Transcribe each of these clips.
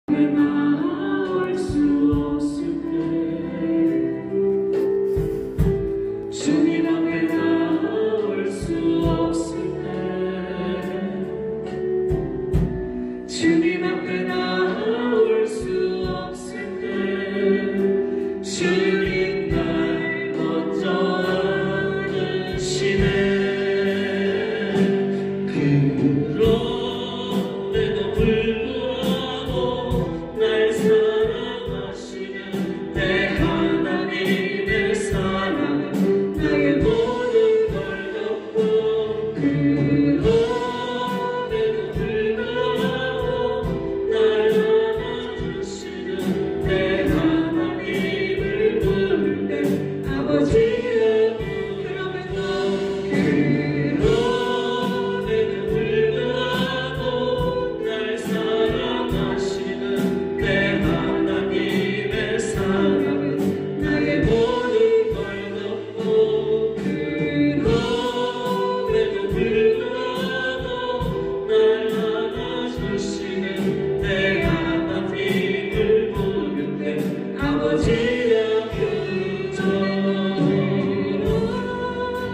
나올 수 없을 때 주님 앞에 나올 수 없을 때 주님 앞에 나올 수 없을 때 주님 날 먼저 안으시네. 그런데도 불구하고 날 사랑하시는 내 하나님의 사랑은 나의 모든 걸 덮고, 그런데도 불구하고 날 안아주시는 내 하나님을 부를 때 아버지라고 그러면서, 그런데도 불구하고 날 사랑하시는 내 하나님의 사랑은 나의 모든 걸 덮고, 그럼에도 불구하고 날 안아주시는 내 하나님을 부를 때 아버지라 부르죠.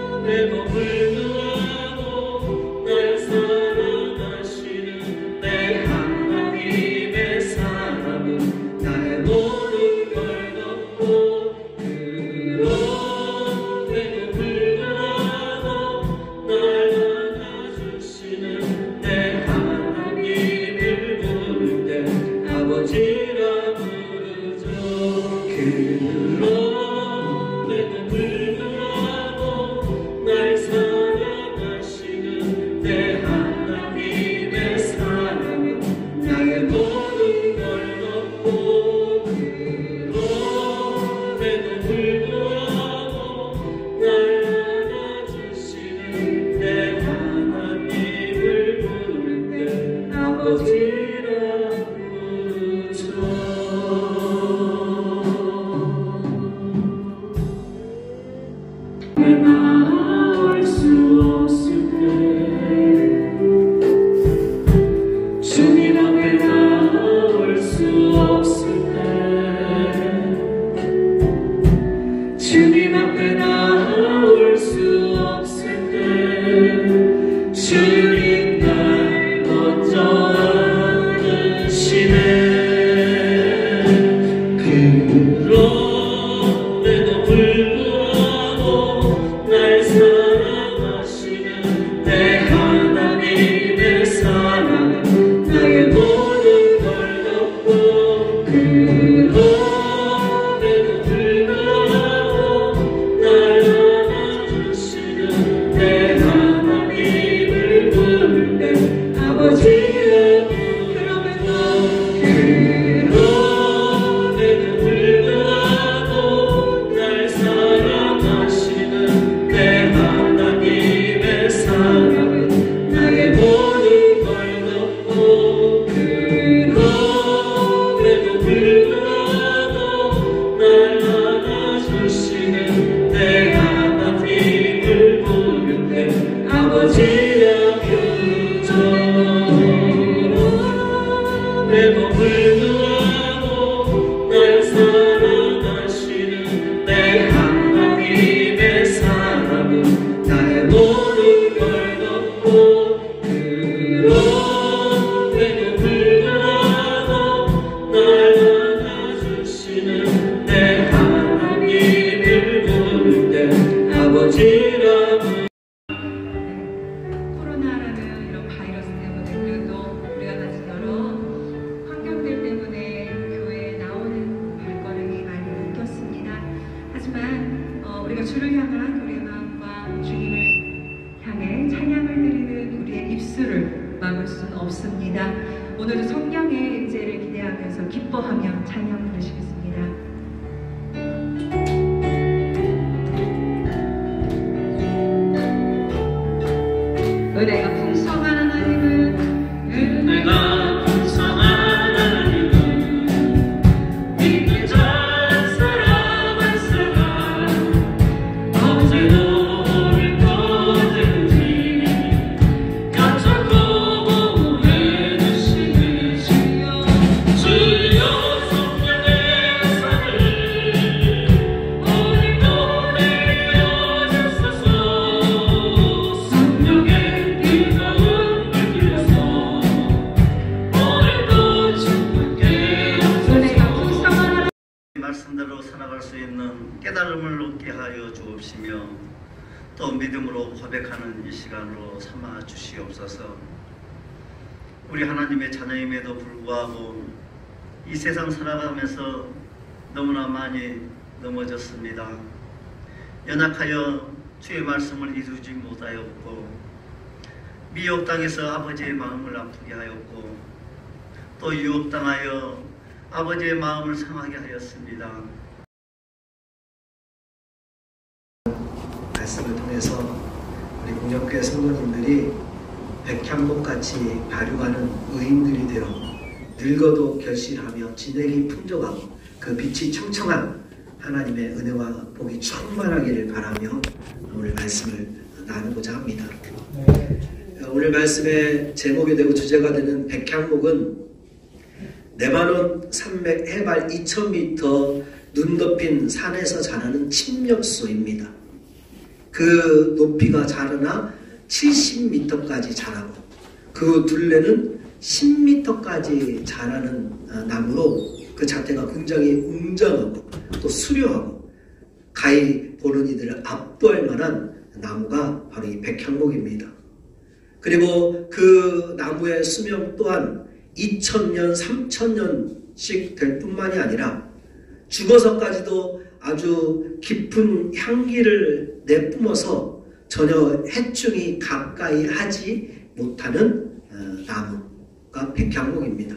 그럼에도 불구하고 날 사랑하시는 내 하나님의 사랑은 나의 모든 걸 덮고, 그럼에도 불구하고 날 안아주시는 내 하나님을 부를 때 아버지라 부르죠. 그럼에도 불구하고 날 사랑하시는 내 하나님의 사랑은 나의 모든 걸 덮고, 그럼에도 불구하고 날 안아주시는 내 하나님을 부를 때 아버지라 부르죠. 나올 수 없을 때 주님 앞에 나올 수 없을 때 주님 앞에 나올 수 없을 때 주님 날 먼저 안으시네. 그런데도 불구하고 날 사랑하시는 내 하나님의 사랑은 나의 모든 걸 덮고, 그럼에도 불구하고 날 안아주시는 내 하나님을 부를 때 아버지라 그러면서, 그럼에도 불구하고 날 사랑하시는 내 하나님의 사랑은 나의 모든 걸 덮고, 그럼에도 불구하고 날 안아주시는 내 하나님을 부를 때 아버지라 부르죠. 그럼에도 불구하고 날 사랑하시는 내 하나님의 사랑은 나의 모든 걸 덮고, 그럼에도 불구하고 날 안아주시는 내 하나님을 부를 때 아버지라 부르죠. 코로나라는 이런 바이러스 때문에, 그리고 또 우리가 가진 여러 환경들 때문에 교회에 나오는 발걸음이 많이 끊겼습니다. 하지만 우리가 주를 향한 우리의 마음과 주님을 향해 찬양을 드리는 우리의 입술을 막을 수는 없습니다. 오늘도 성령의 임재를 기대하면서 기뻐하며 찬양 부르시겠습니다. 은혜가 풍성한 하나님은, 내가 풍성한 하나님은 믿는 자 사람 한 사람 언제도 올 거든지 감춰 보호해 주시는 주여. 말씀대로 살아갈 수 있는 깨달음을 얻게 하여 주옵시며 또 믿음으로 고백하는 이 시간으로 삼아 주시옵소서. 우리 하나님의 자녀임에도 불구하고 이 세상 살아가면서 너무나 많이 넘어졌습니다. 연약하여 주의 말씀을 이루지 못하였고 미혹당해서 아버지의 마음을 아프게 하였고 또 유혹당하여 아버지의 마음을 상하게 하였습니다. 말씀을 통해서 우리 공역교회 성도님들이 백향목같이 발육하는 의인들이 되어 늙어도 결실하며 진액이 풍족하고 그 빛이 청청한 하나님의 은혜와 복이 충만하기를 바라며 오늘 말씀을 나누고자 합니다. 오늘 말씀의 제목이 되고 주제가 되는 백향목은 레바논 산맥 해발 2000m 눈 덮인 산에서 자라는 침렵수입니다. 그 높이가 자라나 70m까지 자라고 그 둘레는 10m까지 자라는 나무로 그 자태가 굉장히 웅장하고 또 수려하고 가히 보는 이들을 압도할 만한 나무가 바로 이 백향목입니다. 그리고 그 나무의 수명 또한 2000년, 3000년씩 될 뿐만이 아니라 죽어서까지도 아주 깊은 향기를 내뿜어서 전혀 해충이 가까이 하지 못하는 나무가 백향목입니다.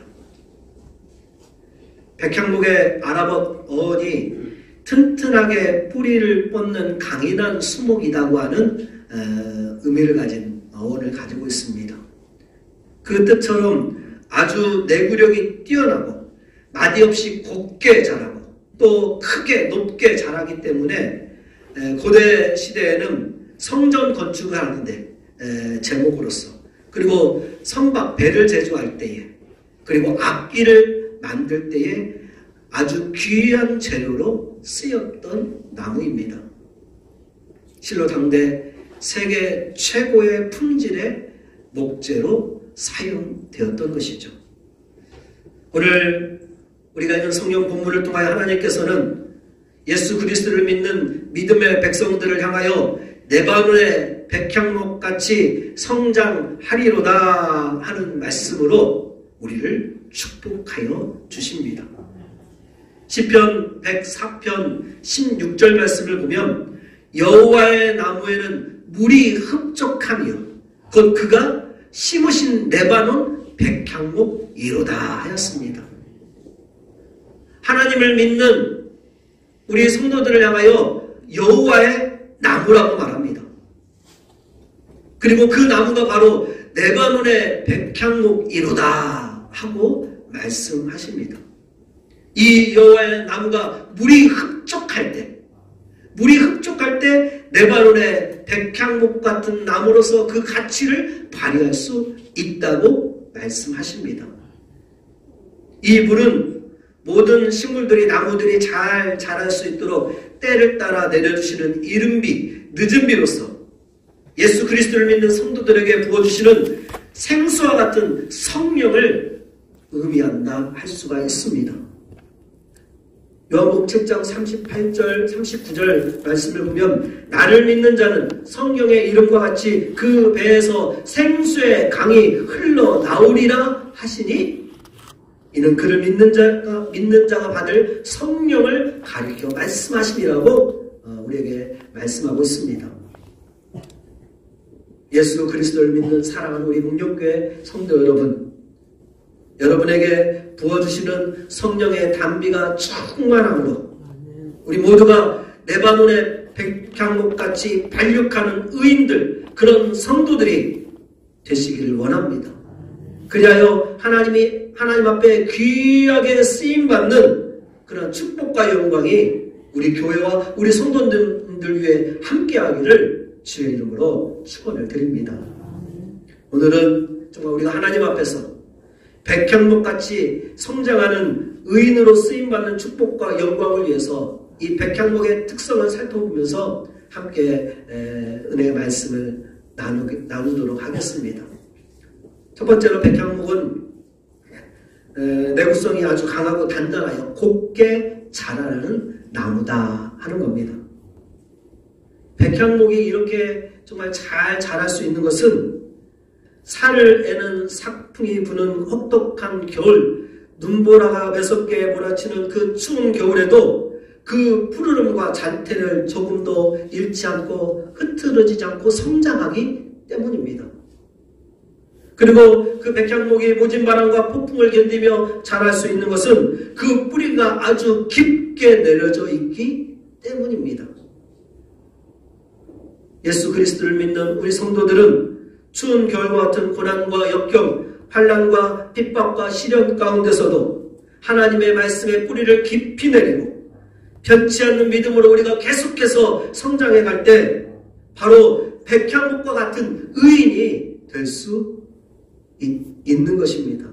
백향목의 아랍어 어원이 튼튼하게 뿌리를 뻗는 강인한 수목이라고 하는 의미를 가진 어원을 가지고 있습니다. 그 뜻처럼 아주 내구력이 뛰어나고 마디 없이 곱게 자라고 또 크게 높게 자라기 때문에 고대 시대에는 성전 건축을 하는데 제목으로서 그리고 성박 배를 제조할 때에 그리고 악기를 만들 때에 아주 귀한 재료로 쓰였던 나무입니다. 실로 당대 세계 최고의 품질의 목재로 사용되었던 것이죠. 오늘 우리가 읽은 성경 본문을 통하여 하나님께서는 예수 그리스도를 믿는 믿음의 백성들을 향하여 레바논의 백향목같이 성장하리로다 하는 말씀으로 우리를 축복하여 주십니다. 시편 104편 16절 말씀을 보면 여호와의 나무에는 물이 흡족하며 곧 그가 심으신 레바논 백향목이로다 하였습니다. 하나님을 믿는 우리 성도들을 향하여 여호와의 나무라고 말합니다. 그리고 그 나무가 바로 레바논의 백향목이로다 하고 말씀하십니다. 이 여호와의 나무가 물이 흡족할 때 레바논의 백향목 같은 나무로서 그 가치를 발휘할 수 있다고 말씀하십니다. 이 물은 모든 식물들이 나무들이 잘 자랄 수 있도록 때를 따라 내려주시는 이른비 늦은 비로서 예수 그리스도를 믿는 성도들에게 부어주시는 생수와 같은 성령을 의미한다 할 수가 있습니다. 요한복음 7장 38절 39절 말씀을 보면 나를 믿는 자는 성령의 이름과 같이 그 배에서 생수의 강이 흘러나오리라 하시니 이는 그를 믿는 자가 받을 성령을 가리켜 말씀하심이라고 우리에게 말씀하고 있습니다. 예수 그리스도를 믿는 사랑하는 우리 공역교회 성도 여러분, 여러분에게 부어주시는 성령의 단비가 충만함으로 우리 모두가 레바논의 백향목같이 발육하는 의인들, 그런 성도들이 되시기를 원합니다. 그리하여 하나님 앞에 귀하게 쓰임받는 그런 축복과 영광이 우리 교회와 우리 성도들 위해 함께하기를 주의 이름으로 축원을 드립니다. 오늘은 정말 우리가 하나님 앞에서 백향목같이 성장하는 의인으로 쓰임받는 축복과 영광을 위해서 이 백향목의 특성을 살펴보면서 함께 은혜의 말씀을 나누도록 하겠습니다. 첫 번째로 백향목은 내구성이 아주 강하고 단단하여 곱게 자라는 나무다 하는 겁니다. 백향목이 이렇게 정말 잘 자랄 수 있는 것은 살을 애는 삭풍이 부는 혹독한 겨울, 눈보라가 매섭게 몰아치는 그 추운 겨울에도 그 푸르름과 잔태를 조금도 잃지 않고 흐트러지지 않고 성장하기 때문입니다. 그리고 그 백향목이 모진 바람과 폭풍을 견디며 자랄 수 있는 것은 그 뿌리가 아주 깊게 내려져 있기 때문입니다. 예수 그리스도를 믿는 우리 성도들은 추운 겨울과 같은 고난과 역경, 환난과 핍박과 시련 가운데서도 하나님의 말씀의 뿌리를 깊이 내리고 변치 않는 믿음으로 우리가 계속해서 성장해 갈 때 바로 백향목과 같은 의인이 될 수 있는 것입니다.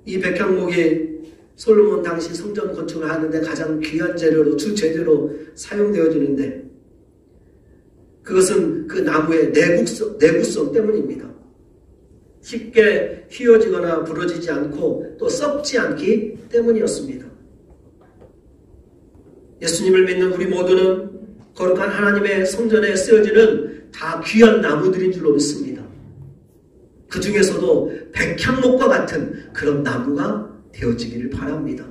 이 백향목이 솔로몬 당시 성전 건축을 하는데 가장 귀한 재료로, 주 재료로 사용되어지는데 그것은 그 나무의 내구성 때문입니다. 쉽게 휘어지거나 부러지지 않고 또 썩지 않기 때문이었습니다. 예수님을 믿는 우리 모두는 거룩한 하나님의 성전에 쓰여지는 다 귀한 나무들인 줄로 믿습니다. 그 중에서도 백향목과 같은 그런 나무가 되어지기를 바랍니다.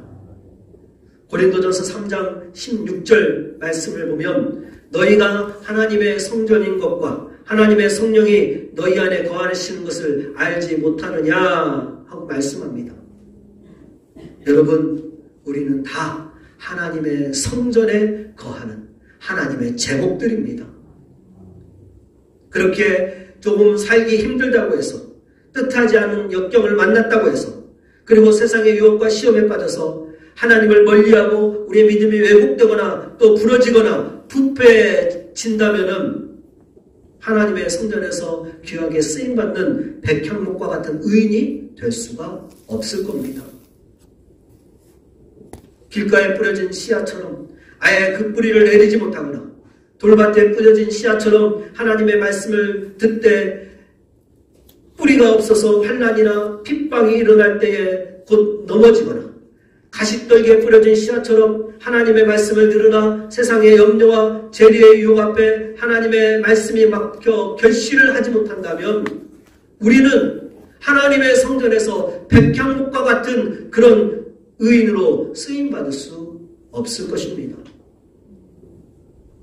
고린도전서 3장 16절 말씀을 보면 너희가 하나님의 성전인 것과 하나님의 성령이 너희 안에 거하시는 것을 알지 못하느냐 하고 말씀합니다. 여러분, 우리는 다 하나님의 성전에 거하는 하나님의 제목들입니다. 그렇게 조금 살기 힘들다고 해서 뜻하지 않은 역경을 만났다고 해서 그리고 세상의 유혹과 시험에 빠져서 하나님을 멀리하고 우리의 믿음이 왜곡되거나 또 부러지거나 부패진다면은 하나님의 성전에서 귀하게 쓰임받는 백향목과 같은 의인이 될 수가 없을 겁니다. 길가에 뿌려진 씨앗처럼 아예 그 뿌리를 내리지 못하거나 돌밭에 뿌려진 씨앗처럼 하나님의 말씀을 듣되 뿌리가 없어서 환난이나 핍박이 일어날 때에 곧 넘어지거나 가시떨기에 뿌려진 씨앗처럼 하나님의 말씀을 들으나 세상의 염려와 재리의 유혹 앞에 하나님의 말씀이 막혀 결실을 하지 못한다면 우리는 하나님의 성전에서 백향목과 같은 그런 의인으로 쓰임받을 수 없을 것입니다.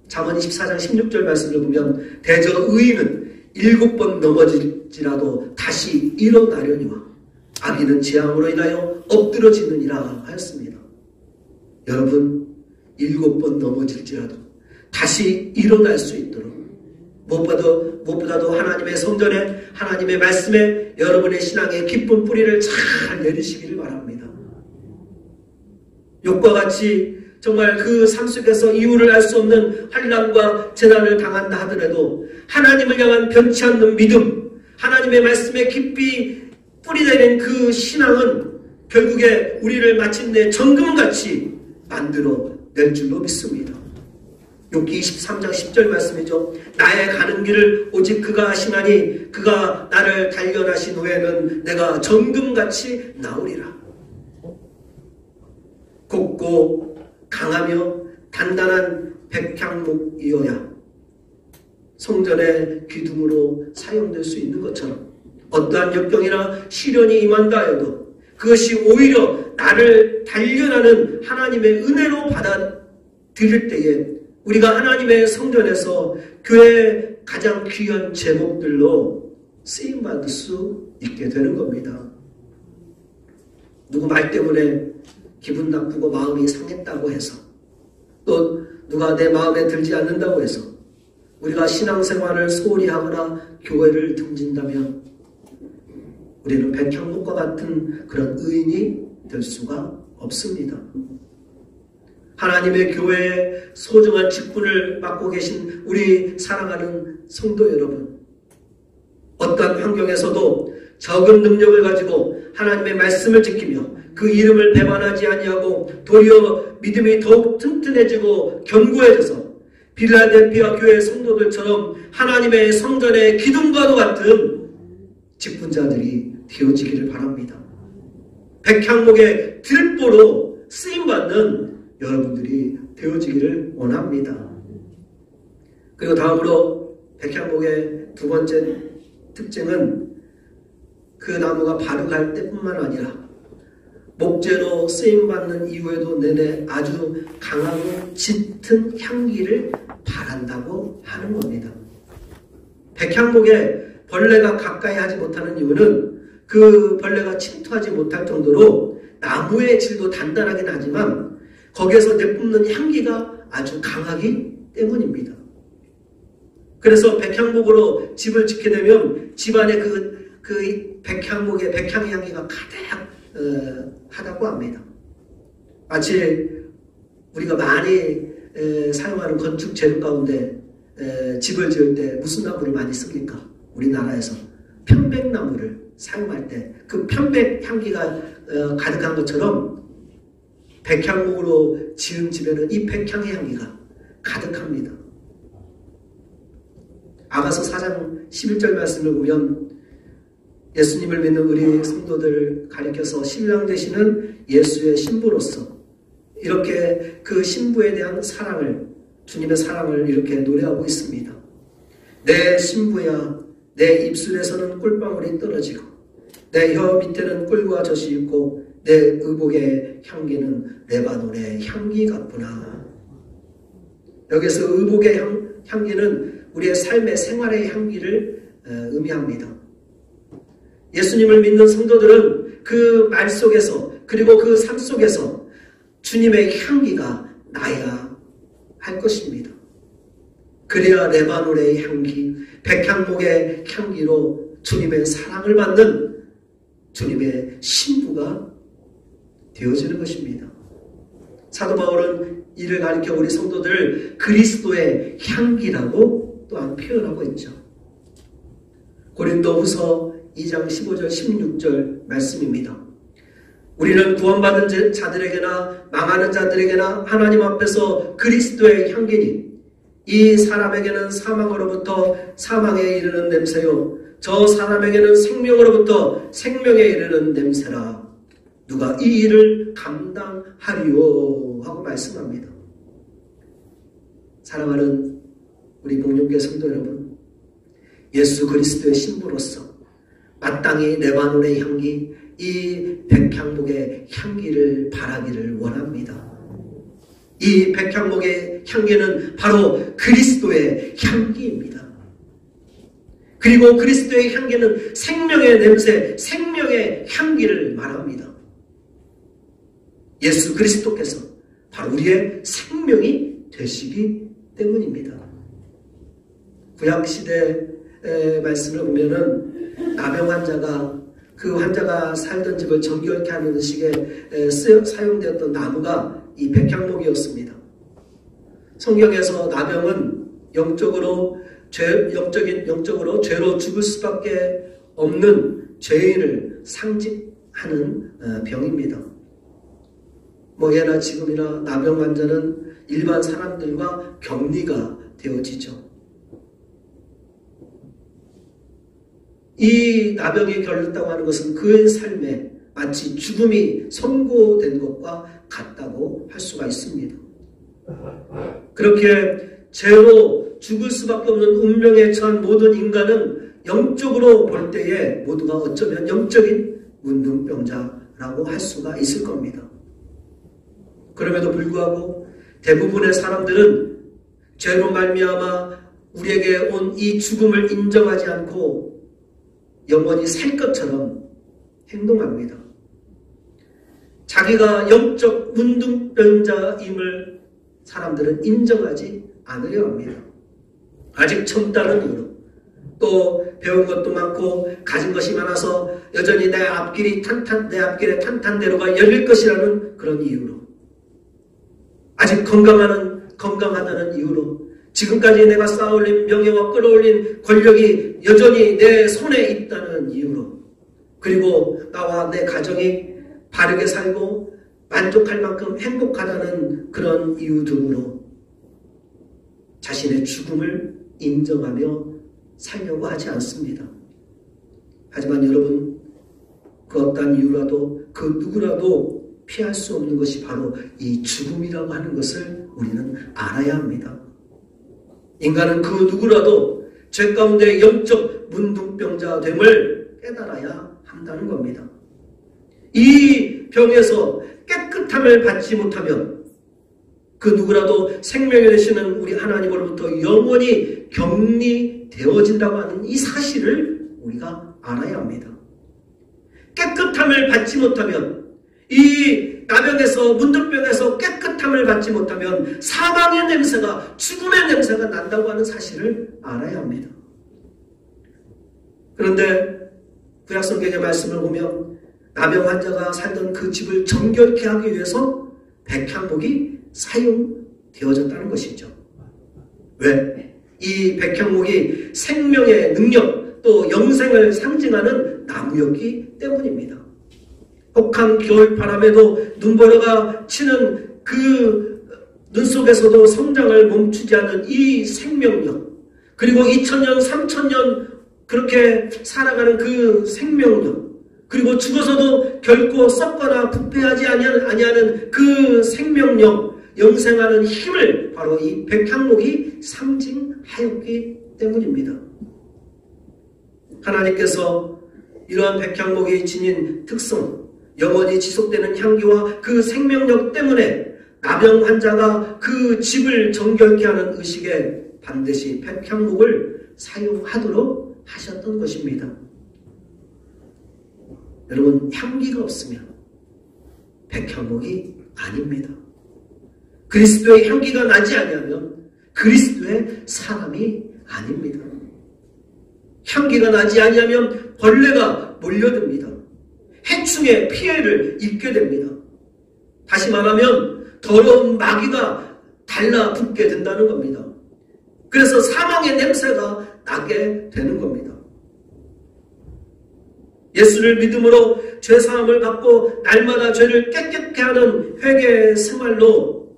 잠언 24장 16절 말씀을 보면 대저 의인은 7번 넘어질지라도 다시 일어나려니와 악인은 재앙으로 인하여 엎드러지느니라 하였습니다. 여러분, 7번 넘어질지라도 다시 일어날 수 있도록 무엇보다도 하나님의 성전에 하나님의 말씀에 여러분의 신앙의 깊은 뿌리를 잘 내리시기를 바랍니다. 욕과 같이 정말 그 삶 속에서 이유를 알 수 없는 환난과 재난을 당한다 하더라도 하나님을 향한 변치 않는 믿음, 하나님의 말씀에 깊이 뿌리내린 그 신앙은 결국에 우리를 마침내 정금같이 만들어낼 줄로 믿습니다. 욥기 23장 10절 말씀이죠. 나의 가는 길을 오직 그가 아시나니 그가 나를 단련하신 후에는 내가 정금같이 나오리라. 곱고 강하며 단단한 백향목이어야 성전의 기둥으로 사용될 수 있는 것처럼 어떠한 역경이나 시련이 임한다 해도 그것이 오히려 나를 단련하는 하나님의 은혜로 받아들일 때에 우리가 하나님의 성전에서 교회의 가장 귀한 제목들로 쓰임받을 수 있게 되는 겁니다. 누구 말 때문에 기분 나쁘고 마음이 상했다고 해서 또 누가 내 마음에 들지 않는다고 해서 우리가 신앙생활을 소홀히 하거나 교회를 등진다면 우리는 백향목과 같은 그런 의인이 될 수가 없습니다. 하나님의 교회의 소중한 직분을 맡고 계신 우리 사랑하는 성도 여러분, 어떠한 환경에서도 적은 능력을 가지고 하나님의 말씀을 지키며 그 이름을 배반하지 아니하고 도리어 믿음이 더욱 튼튼해지고 견고해져서 빌라델피아 교회 성도들처럼 하나님의 성전의 기둥과도 같은 직분자들이 되어지기를 바랍니다. 백향목의 들보로 쓰임받는 여러분들이 되어지기를 원합니다. 그리고 다음으로 백향목의 두 번째 특징은 그 나무가 발효할 때뿐만 아니라 목재로 쓰임받는 이후에도 내내 아주 강하고 짙은 향기를 발한다고 하는 겁니다. 백향목에 벌레가 가까이 하지 못하는 이유는 그 벌레가 침투하지 못할 정도로 나무의 질도 단단하긴 하지만 거기에서 내뿜는 향기가 아주 강하기 때문입니다. 그래서 백향목으로 집을 짓게 되면 집안에 그 백향목의 백향의 향기가 가득 하다고 합니다. 마치 우리가 많이 사용하는 건축 재료 가운데 집을 지을 때 무슨 나무를 많이 씁니까? 우리나라에서 편백나무를 사용할 때 그 편백 향기가 가득한 것처럼 백향목으로 지은 집에는 이 백향의 향기가 가득합니다. 아가서 4장 11절 말씀을 보면 예수님을 믿는 우리 성도들 가리켜서 신랑 되시는 예수의 신부로서 이렇게 그 신부에 대한 사랑을, 주님의 사랑을 이렇게 노래하고 있습니다. 내 신부야, 내 입술에서는 꿀방울이 떨어지고 내 혀 밑에는 꿀과 젖이 있고 내 의복의 향기는 레바논의 향기 같구나. 여기서 의복의 향기는 우리의 삶의 생활의 향기를 의미합니다. 예수님을 믿는 성도들은 그 말 속에서 그리고 그 삶 속에서 주님의 향기가 나야 할 것입니다. 그래야 레바논의 향기, 백향목의 향기로 주님의 사랑을 받는 주님의 신부가 되어지는 것입니다. 사도 바울은 이를 가리켜 우리 성도들을 그리스도의 향기라고 또한 표현하고 있죠. 고린도후서 2장 15절 16절 말씀입니다. 우리는 구원받은 자들에게나 망하는 자들에게나 하나님 앞에서 그리스도의 향기니 이 사람에게는 사망으로부터 사망에 이르는 냄새요 저 사람에게는 생명으로부터 생명에 이르는 냄새라. 누가 이 일을 감당하리요 하고 말씀합니다. 사랑하는 우리 목련교회 성도 여러분, 예수 그리스도의 신부로서 마땅히 레바논의 향기, 이 백향목의 향기를 바라기를 원합니다. 이 백향목의 향기는 바로 그리스도의 향기입니다. 그리고 그리스도의 향기는 생명의 냄새, 생명의 향기를 말합니다. 예수 그리스도께서 바로 우리의 생명이 되시기 때문입니다. 구약시대의 말씀을 보면은 나병 환자가 그 환자가 살던 집을 정결케 하는 식의 사용되었던 나무가 이 백향목이었습니다. 성경에서 나병은 영적으로 죄로 죽을 수밖에 없는 죄인을 상징하는 병입니다. 예나 지금이나 나병 환자는 일반 사람들과 격리가 되어지죠. 이 나병이 걸렸다고 하는 것은 그의 삶에 마치 죽음이 선고된 것과 같다고 할 수가 있습니다. 그렇게 죄로 죽을 수밖에 없는 운명에 처한 모든 인간은 영적으로 볼 때에 모두가 어쩌면 영적인 문둥병자라고 할 수가 있을 겁니다. 그럼에도 불구하고 대부분의 사람들은 죄로 말미암아 우리에게 온 이 죽음을 인정하지 않고 영원히 살 것처럼 행동합니다. 자기가 영적 문둥병자임을 사람들은 인정하지 않으려 합니다. 아직 젊다는 이유로, 또 배운 것도 많고 가진 것이 많아서 여전히 내 앞길에 탄탄대로가 열릴 것이라는 그런 이유로, 아직 건강하다는 이유로, 지금까지 내가 쌓아올린 명예와 끌어올린 권력이 여전히 내 손에 있다는 이유로, 그리고 나와 내 가정이 바르게 살고 만족할 만큼 행복하다는 그런 이유 등으로 자신의 죽음을 인정하며 살려고 하지 않습니다. 하지만 여러분, 그 어떤 이유라도 그 누구라도 피할 수 없는 것이 바로 이 죽음이라고 하는 것을 우리는 알아야 합니다. 인간은 그 누구라도 죄 가운데 영적 문둥병자 됨을 깨달아야 한다는 겁니다. 이 병에서 깨끗함을 받지 못하면 그 누구라도 생명이 되시는 우리 하나님으로부터 영원히 격리되어진다고 하는 이 사실을 우리가 알아야 합니다. 깨끗함을 받지 못하면, 이 나병에서 문둥병에서 깨끗함을 받지 못하면 사망의 냄새가, 죽음의 냄새가 난다고 하는 사실을 알아야 합니다. 그런데 구약성경의 말씀을 보면 나병 환자가 살던 그 집을 정결케 하기 위해서 백향목이 사용되어졌다는 것이죠. 왜? 이 백향목이 생명의 능력 또 영생을 상징하는 나무였기 때문입니다. 혹한 겨울바람에도 눈보라가 치는 그 눈 속에서도 성장을 멈추지 않는 이 생명력, 그리고 2000년, 3000년 그렇게 살아가는 그 생명력, 그리고 죽어서도 결코 썩거나 부패하지 아니하는 그 생명력, 영생하는 힘을 바로 이 백향목이 상징하였기 때문입니다. 하나님께서 이러한 백향목이 지닌 특성, 영원히 지속되는 향기와 그 생명력 때문에 나병 환자가 그 집을 정결케 하는 의식에 반드시 백향목을 사용하도록 하셨던 것입니다. 여러분, 향기가 없으면 백향목이 아닙니다. 그리스도의 향기가 나지 아니하면 그리스도의 사람이 아닙니다. 향기가 나지 아니하면 벌레가 몰려듭니다. 해충의 피해를 입게 됩니다. 다시 말하면 더러운 마귀가 달라붙게 된다는 겁니다. 그래서 사망의 냄새가 나게 되는 겁니다. 예수를 믿음으로 죄사함을 받고 날마다 죄를 깨끗게 하는 회개 생활로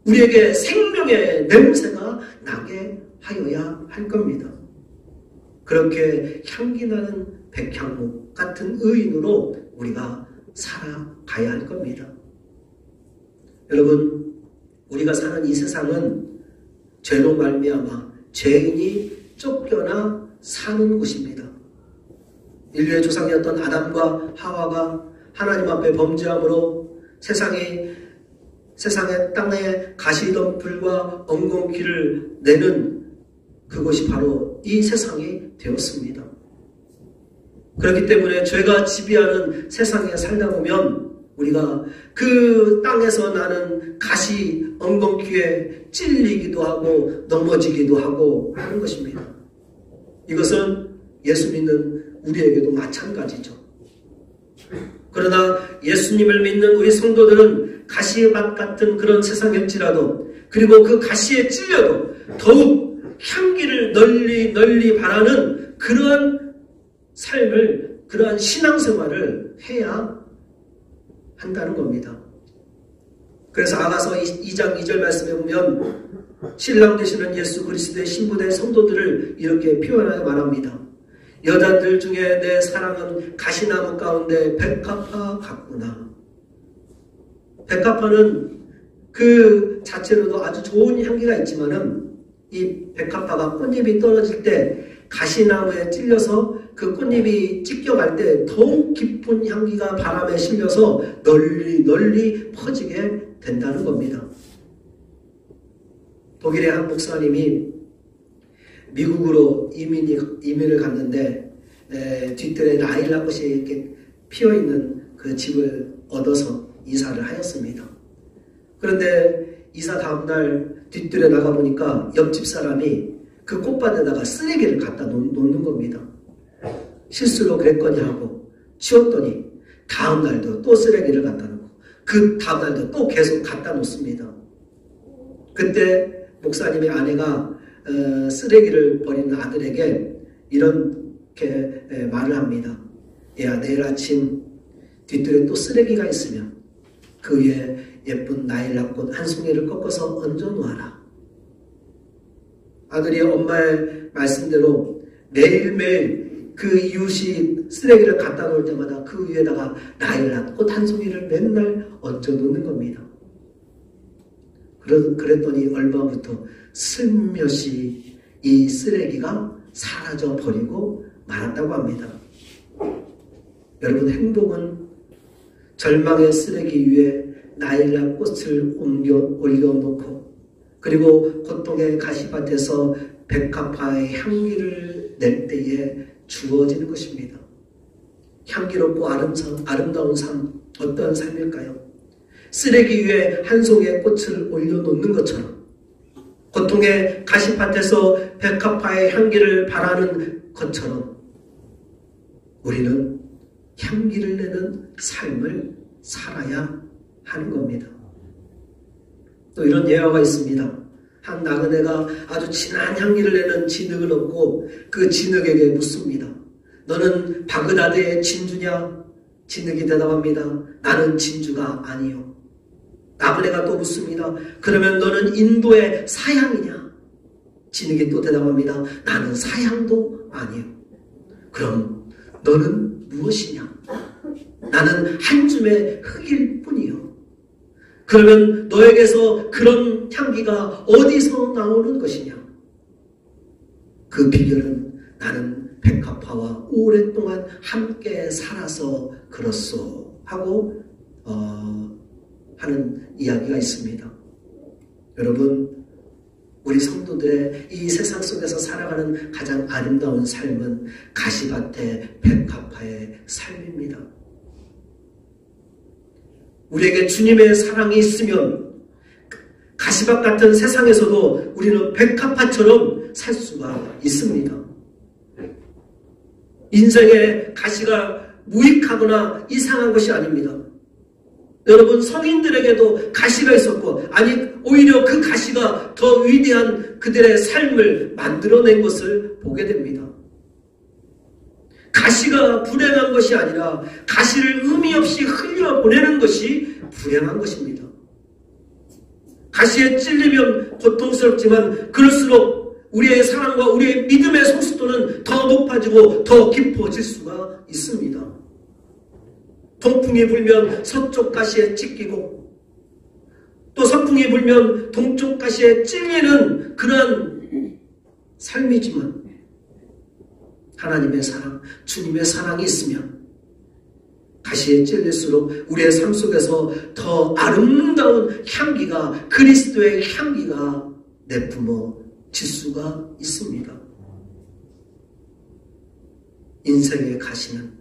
우리에게 생명의 냄새가 나게 하여야 할 겁니다. 그렇게 향기나는 백향목 같은 의인으로 우리가 살아가야 할 겁니다. 여러분, 우리가 사는 이 세상은 죄로 말미암아 죄인이 쫓겨나 사는 곳입니다. 인류의 조상이었던 아담과 하와가 하나님 앞에 범죄함으로 세상의 땅에 가시덤불과 엉겅퀴를 내는 그것이 바로 이 세상이 되었습니다. 그렇기 때문에 죄가 지배하는 세상에 살다 보면 우리가 그 땅에서 나는 가시 엉겅퀴에 찔리기도 하고 넘어지기도 하고 하는 것입니다. 이것은 예수 믿는 우리에게도 마찬가지죠. 그러나 예수님을 믿는 우리 성도들은 가시밭 같은 그런 세상일지라도, 그리고 그 가시에 찔려도 더욱 향기를 널리 바라는 그러한 삶을, 그러한 신앙생활을 해야 한다는 겁니다. 그래서 아가서 2장 2절 말씀에 보면 신랑 되시는 예수 그리스도의 신부된 성도들을 이렇게 표현하여 말합니다. 여자들 중에 내 사랑은 가시나무 가운데 백합화 같구나. 백합화는 그 자체로도 아주 좋은 향기가 있지만은 이 백합화가 꽃잎이 떨어질 때 가시나무에 찔려서 그 꽃잎이 찢겨갈 때 더욱 깊은 향기가 바람에 실려서 널리 퍼지게 된다는 겁니다. 독일의 한 목사님이 미국으로 이민을 갔는데 뒤뜰에 라일락꽃이 이렇게 피어있는 그 집을 얻어서 이사를 하였습니다. 그런데 이사 다음날 뒤뜰에 나가보니까 옆집 사람이 그 꽃밭에다가 쓰레기를 갖다 놓는 겁니다. 실수로 그랬거니 하고 치웠더니 다음날도 또 쓰레기를 갖다 놓고 그 다음날도 또 계속 갖다 놓습니다. 그때 목사님의 아내가 쓰레기를 버리는 아들에게 이렇게 말을 합니다. 야, 내일 아침 뒤뜰에 또 쓰레기가 있으면 그 위에 예쁜 나일락꽃 한 송이를 꺾어서 얹어 놓아라. 아들이 엄마의 말씀대로 매일매일 그 이웃이 쓰레기를 갖다 놓을 때마다 그 위에다가 라일락 꽃 한 송이를 맨날 얹어 놓는 겁니다. 그랬더니 얼마부터 슬며시 이 쓰레기가 사라져 버리고 말았다고 합니다. 여러분, 행복은 절망의 쓰레기 위에 라일락 꽃을 올려놓고 그리고 고통의 가시밭에서 백합화의 향기를 낼 때에 주어지는 것입니다. 향기롭고 아름다운 삶, 어떠한 삶일까요? 쓰레기 위에 한 송이의 꽃을 올려놓는 것처럼 고통의 가시밭에서 백합화의 향기를 바라는 것처럼 우리는 향기를 내는 삶을 살아야 하는 겁니다. 또 이런 예화가 있습니다. 한 나그네가 아주 진한 향기를 내는 진흙을 얻고 그 진흙에게 묻습니다. 너는 바그다드의 진주냐? 진흙이 대답합니다. 나는 진주가 아니요. 나그네가 또 묻습니다. 그러면 너는 인도의 사향이냐? 진흙이 또 대답합니다. 나는 사향도 아니요. 그럼 너는 무엇이냐? 나는 한 줌의 흙일 뿐이요. 그러면 너에게서 그런 향기가 어디서 나오는 것이냐? 그 비결은 나는 백합화와 오랫동안 함께 살아서 그렇소 하고 하는 이야기가 있습니다. 여러분, 우리 성도들의 이 세상 속에서 살아가는 가장 아름다운 삶은 가시밭의 백합화의 삶입니다. 우리에게 주님의 사랑이 있으면 가시밭 같은 세상에서도 우리는 백합화처럼 살 수가 있습니다. 인생의 가시가 무익하거나 이상한 것이 아닙니다. 여러분, 성인들에게도 가시가 있었고, 아니 오히려 그 가시가 더 위대한 그들의 삶을 만들어낸 것을 보게 됩니다. 가시가 불행한 것이 아니라 가시를 의미 없이 흘려보내는 것이 불행한 것입니다. 가시에 찔리면 고통스럽지만 그럴수록 우리의 사랑과 우리의 믿음의 성숙도는 더 높아지고 더 깊어질 수가 있습니다. 동풍이 불면 서쪽 가시에 찢기고 또 서풍이 불면 동쪽 가시에 찔리는 그러한 삶이지만 하나님의 사랑, 주님의 사랑이 있으면 가시에 찔릴수록 우리의 삶 속에서 더 아름다운 향기가, 그리스도의 향기가 내뿜어질 수가 있습니다. 인생의 가시는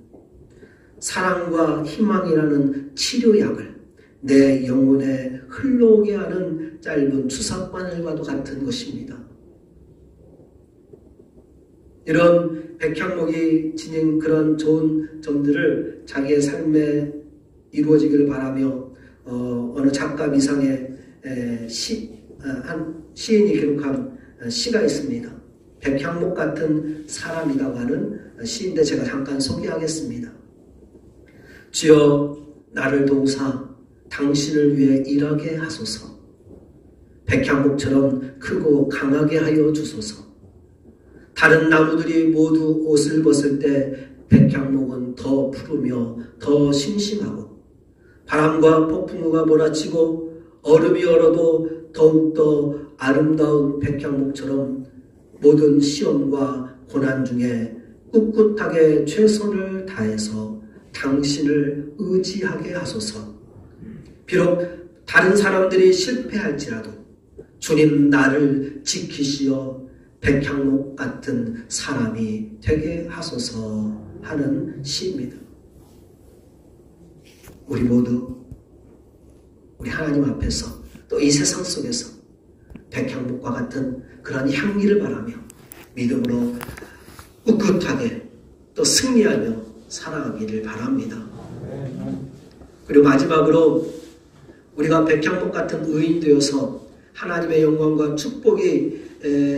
사랑과 희망이라는 치료약을 내 영혼에 흘러오게 하는 짧은 주사바늘과도 같은 것입니다. 이런 백향목이 지닌 그런 좋은 점들을 자기의 삶에 이루어지기를 바라며 어느 작가 미상의 한 시인이 기록한 시가 있습니다. 백향목 같은 사람이라고 하는 시인데 제가 잠깐 소개하겠습니다. 주여, 나를 도우사 당신을 위해 일하게 하소서. 백향목처럼 크고 강하게 하여 주소서. 다른 나무들이 모두 옷을 벗을 때 백향목은 더 푸르며 더 싱싱하고 바람과 폭풍우가 몰아치고 얼음이 얼어도 더욱더 아름다운 백향목처럼 모든 시험과 고난 중에 꿋꿋하게 최선을 다해서 당신을 의지하게 하소서. 비록 다른 사람들이 실패할지라도 주님 나를 지키시어 백향목 같은 사람이 되게 하소서 하는 시입니다. 우리 모두 우리 하나님 앞에서 또 이 세상 속에서 백향목과 같은 그런 향기를 바라며 믿음으로 꿋꿋하게 또 승리하며 살아가기를 바랍니다. 그리고 마지막으로 우리가 백향목 같은 의인 되어서 하나님의 영광과 축복이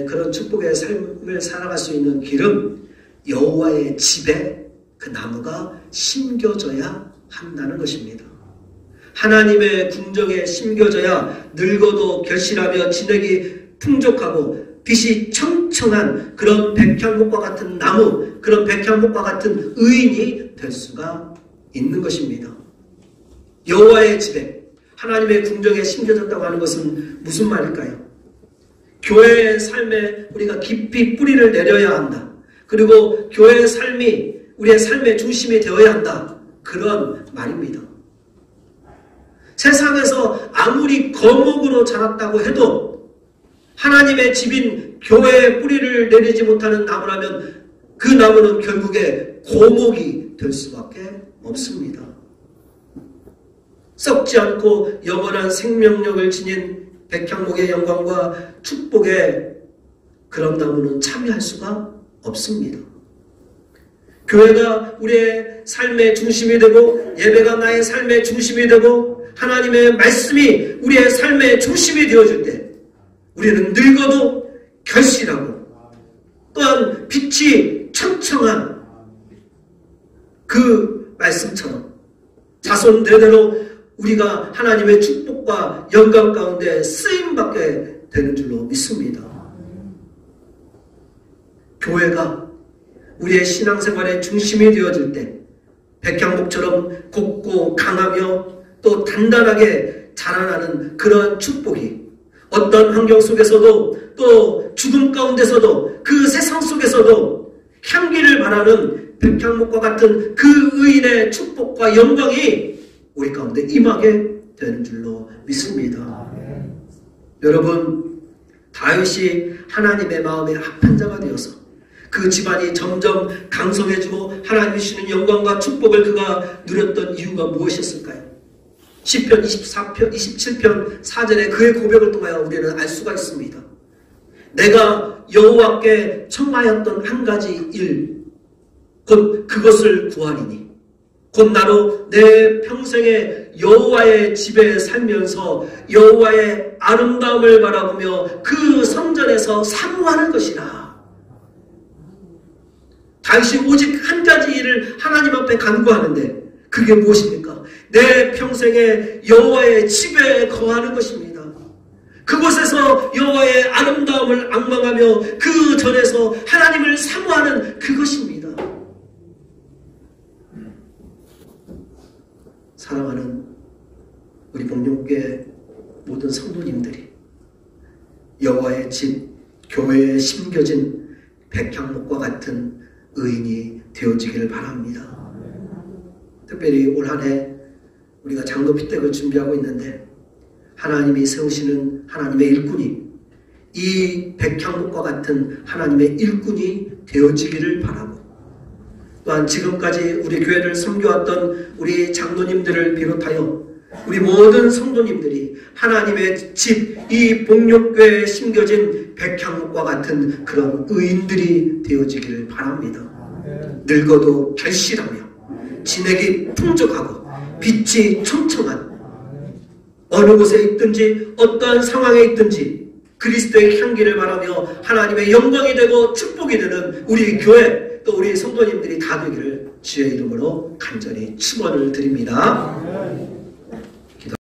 그런 축복의 삶을 살아갈 수 있는 길은 여호와의 집에 그 나무가 심겨져야 한다는 것입니다. 하나님의 궁정에 심겨져야 늙어도 결실하며 진액이 풍족하고 빛이 청청한 그런 백향목과 같은 나무, 그런 백향목과 같은 의인이 될 수가 있는 것입니다. 여호와의 집에 하나님의 궁정에 심겨졌다고 하는 것은 무슨 말일까요? 교회의 삶에 우리가 깊이 뿌리를 내려야 한다. 그리고 교회의 삶이 우리의 삶의 중심이 되어야 한다. 그런 말입니다. 세상에서 아무리 거목으로 자랐다고 해도 하나님의 집인 교회에 뿌리를 내리지 못하는 나무라면 그 나무는 결국에 고목이 될 수밖에 없습니다. 썩지 않고 영원한 생명력을 지닌 백향목의 영광과 축복에 그런 나무는 참여할 수가 없습니다. 교회가 우리의 삶의 중심이 되고 예배가 나의 삶의 중심이 되고 하나님의 말씀이 우리의 삶의 중심이 되어질 때 우리는 늙어도 결실하고 또한 빛이 청청한 그 말씀처럼 자손 대대로 우리가 하나님의 축복과 영광 가운데 쓰임받게 되는 줄로 믿습니다. 교회가 우리의 신앙생활의 중심이 되어질 때 백향목처럼 곱고 강하며 또 단단하게 자라나는 그러한 축복이 어떤 환경 속에서도 또 죽음 가운데서도 그 세상 속에서도 향기를 바라는 백향목과 같은 그 의인의 축복과 영광이 우리 가운데 임하게 되는 줄로 믿습니다. 여러분, 다윗이 하나님의 마음에 합한 자가 되어서 그 집안이 점점 강성해지고 하나님이 주시는 영광과 축복을 그가 누렸던 이유가 무엇이었을까요? 시편 27편 4절에 그의 고백을 통하여 우리는 알 수가 있습니다. 내가 여호와께 청하였던 한 가지 일, 곧 그것을 구하리니 곧 나로 내 평생에 여호와의 집에 살면서 여호와의 아름다움을 바라보며 그 성전에서 사모하는 것이라. 다윗이 오직 한 가지 일을 하나님 앞에 간구하는데 그게 무엇입니까? 내 평생에 여호와의 집에 거하는 것입니다. 그곳에서 여호와의 아름다움을 앙망하며 그 전에서 하나님을 사모하는 그것입니다. 사랑하는 우리 복룡교회 모든 성도님들이 여호와의 집, 교회에 심겨진 백향목과 같은 의인이 되어지기를 바랍니다. 특별히 올 한 해 우리가 장로 피택을 준비하고 있는데 하나님이 세우시는 하나님의 일꾼이 이 백향목과 같은 하나님의 일꾼이 되어지기를 바라고 또한 지금까지 우리 교회를 섬겨왔던 우리 장로님들을 비롯하여 우리 모든 성도님들이 하나님의 집, 이 복력교회에 심겨진 백향목과 같은 그런 의인들이 되어지기를 바랍니다. 늙어도 결실하며 진액이 풍족하고 빛이 청청한 어느 곳에 있든지 어떠한 상황에 있든지 그리스도의 향기를 바라며 하나님의 영광이 되고 축복이 되는 우리 교회 또 우리 성도님들이 다 되기를 주의 이름으로 간절히 축원을 드립니다.